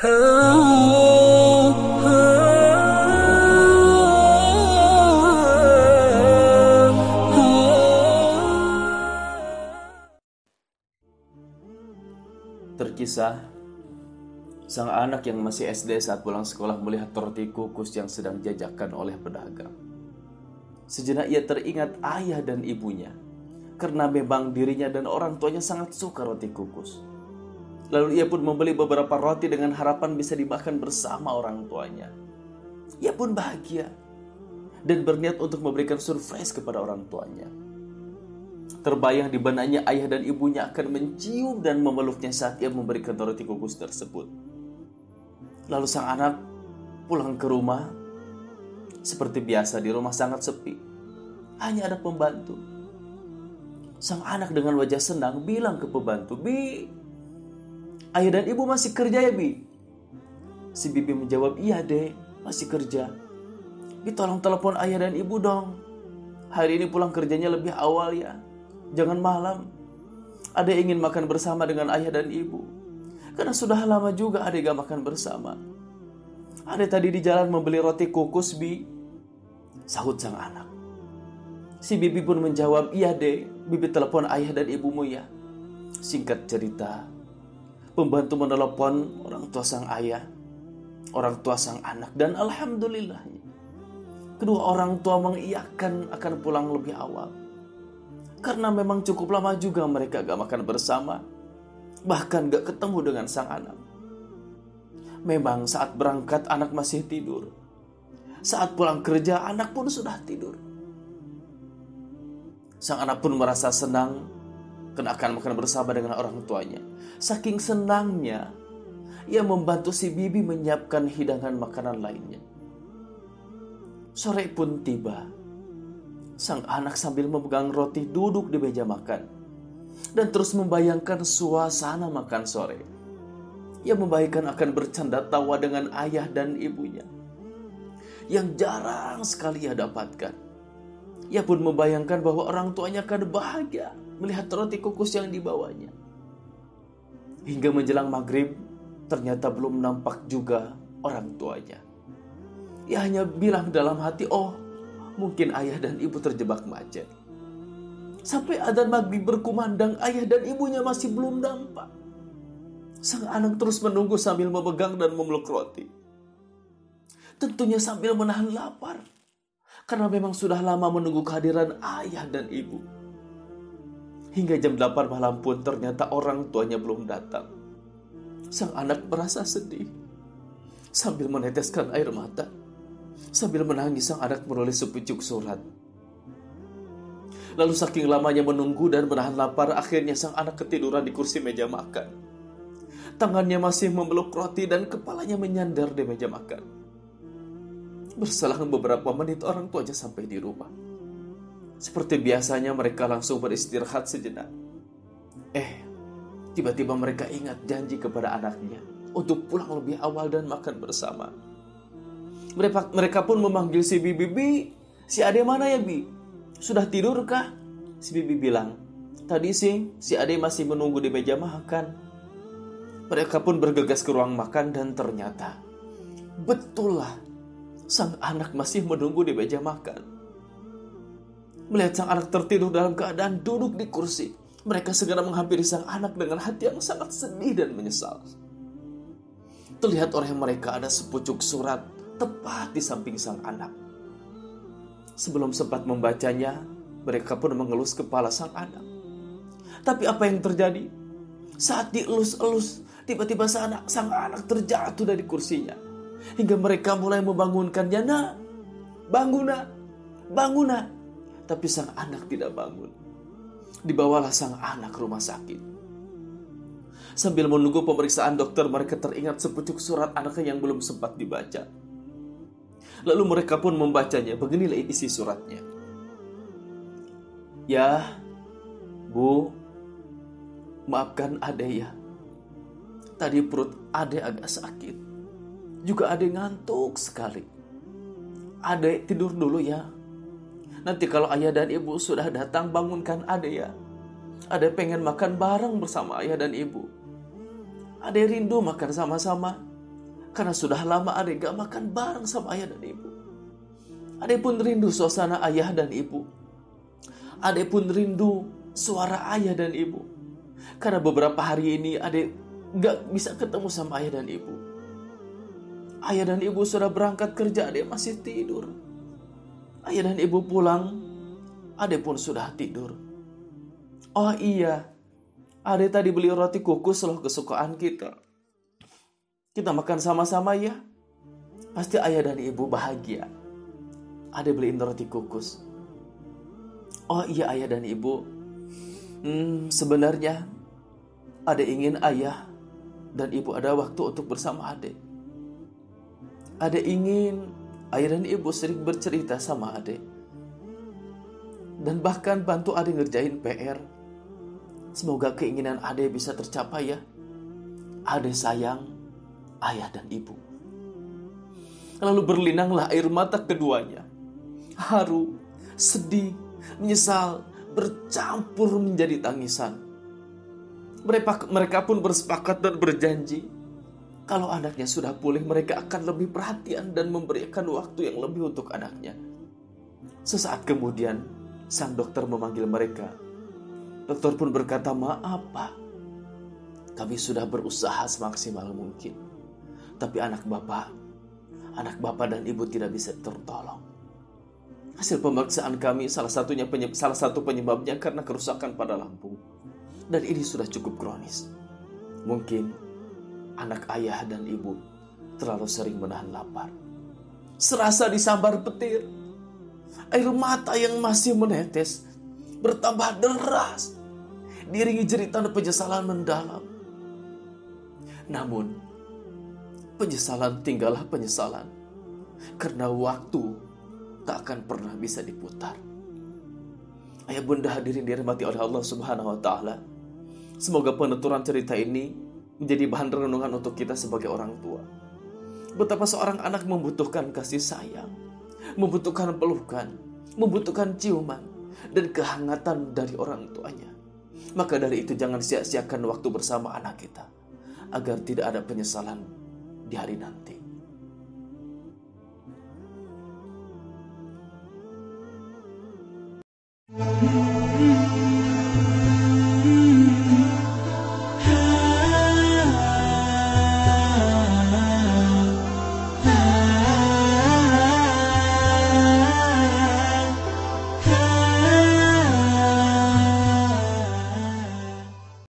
Terkisah, sang anak yang masih SD saat pulang sekolah melihat roti kukus yang sedang dijajakan oleh pedagang. Sejenak ia teringat ayah dan ibunya, karena memang dirinya dan orang tuanya sangat suka roti kukus. Lalu ia pun membeli beberapa roti dengan harapan bisa dimakan bersama orang tuanya. Ia pun bahagia dan berniat untuk memberikan surprise kepada orang tuanya. Terbayang di benaknya ayah dan ibunya akan mencium dan memeluknya saat ia memberikan roti kukus tersebut. Lalu sang anak pulang ke rumah. Seperti biasa di rumah sangat sepi. Hanya ada pembantu. Sang anak dengan wajah senang bilang ke pembantu, "Bi, ayah dan ibu masih kerja ya, Bi?" Si bibi menjawab, "Iya, Dek, masih kerja. Bi, tolong telepon ayah dan ibu dong. Hari ini pulang kerjanya lebih awal ya. Jangan malam. Adek ingin makan bersama dengan ayah dan ibu. Karena sudah lama juga adek gak makan bersama. Adek tadi di jalan membeli roti kukus, Bi," sahut sang anak. Si bibi pun menjawab, "Iya, Dek, bibi telepon ayah dan ibumu ya." Singkat cerita, pembantu menelepon orang tua sang ayah, orang tua sang anak, dan alhamdulillahnya kedua orang tua mengiyakan akan pulang lebih awal. Karena memang cukup lama juga mereka gak makan bersama, bahkan gak ketemu dengan sang anak. Memang saat berangkat anak masih tidur. Saat pulang kerja anak pun sudah tidur. Sang anak pun merasa senang karena akan makan bersama dengan orang tuanya. Saking senangnya, ia membantu si bibi menyiapkan hidangan makanan lainnya. Sore pun tiba. Sang anak sambil memegang roti duduk di meja makan dan terus membayangkan suasana makan sore. Ia membayangkan akan bercanda tawa dengan ayah dan ibunya yang jarang sekali ia dapatkan. Ia pun membayangkan bahwa orang tuanya akan bahagia melihat roti kukus yang dibawanya. Hingga menjelang maghrib, ternyata belum nampak juga orang tuanya. Ia hanya bilang dalam hati, "Oh, mungkin ayah dan ibu terjebak macet." Sampai adzan maghrib berkumandang, ayah dan ibunya masih belum nampak. Sang anak terus menunggu sambil memegang dan memeluk roti. Tentunya sambil menahan lapar. Karena memang sudah lama menunggu kehadiran ayah dan ibu. Hingga jam 8 malam pun ternyata orang tuanya belum datang. Sang anak merasa sedih. Sambil meneteskan air mata. Sambil menangis sang anak menulis sepucuk surat. Lalu saking lamanya menunggu dan menahan lapar, akhirnya sang anak ketiduran di kursi meja makan. Tangannya masih memeluk roti dan kepalanya menyandar di meja makan. Berselang beberapa menit orang tuanya sampai di rumah. Seperti biasanya mereka langsung beristirahat sejenak. Tiba-tiba mereka ingat janji kepada anaknya untuk pulang lebih awal dan makan bersama. Mereka pun memanggil si bibi, "Bi, si Ade mana ya, Bi? Sudah tidur kah?" Si bibi bilang, "Tadi sih, si Ade masih menunggu di meja makan." Mereka pun bergegas ke ruang makan dan ternyata betul lah, sang anak masih menunggu di meja makan. Melihat sang anak tertidur dalam keadaan duduk di kursi, mereka segera menghampiri sang anak dengan hati yang sangat sedih dan menyesal. Terlihat oleh mereka ada sepucuk surat tepat di samping sang anak. Sebelum sempat membacanya, mereka pun mengelus kepala sang anak. Tapi apa yang terjadi? Saat dielus-elus, tiba-tiba sang anak terjatuh dari kursinya. Hingga mereka mulai membangunkannya, "Nak, bangun nak, bangun nak." Tapi sang anak tidak bangun. Dibawalah sang anak ke rumah sakit. Sambil menunggu pemeriksaan dokter, mereka teringat sepucuk surat anaknya yang belum sempat dibaca. Lalu mereka pun membacanya. Beginilah isi suratnya. "Ya, Bu, maafkan Ade ya. Tadi perut Ade agak sakit. Juga Ade ngantuk sekali. Ade tidur dulu ya. Nanti kalau ayah dan ibu sudah datang, bangunkan Ade ya. Ade pengen makan bareng bersama ayah dan ibu. Ade rindu makan sama-sama. Karena sudah lama adek gak makan bareng sama ayah dan ibu. Adek pun rindu suasana ayah dan ibu. Adek pun rindu suara ayah dan ibu. Karena beberapa hari ini adek gak bisa ketemu sama ayah dan ibu. Ayah dan ibu sudah berangkat kerja, adek masih tidur. Ayah dan ibu pulang, adek pun sudah tidur. Oh iya, adek tadi beli roti kukus loh kesukaan kita. Kita makan sama-sama ya. Pasti ayah dan ibu bahagia. Adek beliin roti kukus. Oh iya ayah dan ibu, sebenarnya adek ingin ayah dan ibu ada waktu untuk bersama adek. Adek ingin ayah dan ibu sering bercerita sama adek. Dan bahkan bantu adek ngerjain PR. Semoga keinginan adek bisa tercapai ya. Adek sayang ayah dan ibu. Lalu berlinanglah air mata keduanya. Haru, sedih, menyesal, bercampur menjadi tangisan. Mereka pun bersepakat dan berjanji, kalau anaknya sudah pulih, mereka akan lebih perhatian dan memberikan waktu yang lebih untuk anaknya. Sesaat kemudian, sang dokter memanggil mereka. Dokter pun berkata, maaf Pak, kami sudah berusaha semaksimal mungkin. Tapi anak bapak dan ibu tidak bisa tertolong. Hasil pemeriksaan kami salah satu penyebabnya karena kerusakan pada lambung. Dan ini sudah cukup kronis. Mungkin anak ayah dan ibu terlalu sering menahan lapar. Serasa disambar petir, air mata yang masih menetes bertambah deras, diiringi jeritan penyesalan mendalam. Namun, penyesalan tinggallah penyesalan, karena waktu tak akan pernah bisa diputar. Ayah bunda hadirin dirahmati oleh Allah Subhanahu wa taala. Semoga penuturan cerita ini menjadi bahan renungan untuk kita sebagai orang tua. Betapa seorang anak membutuhkan kasih sayang, membutuhkan pelukan, membutuhkan ciuman dan kehangatan dari orang tuanya. Maka dari itu jangan sia-siakan waktu bersama anak kita agar tidak ada penyesalan di hari nanti.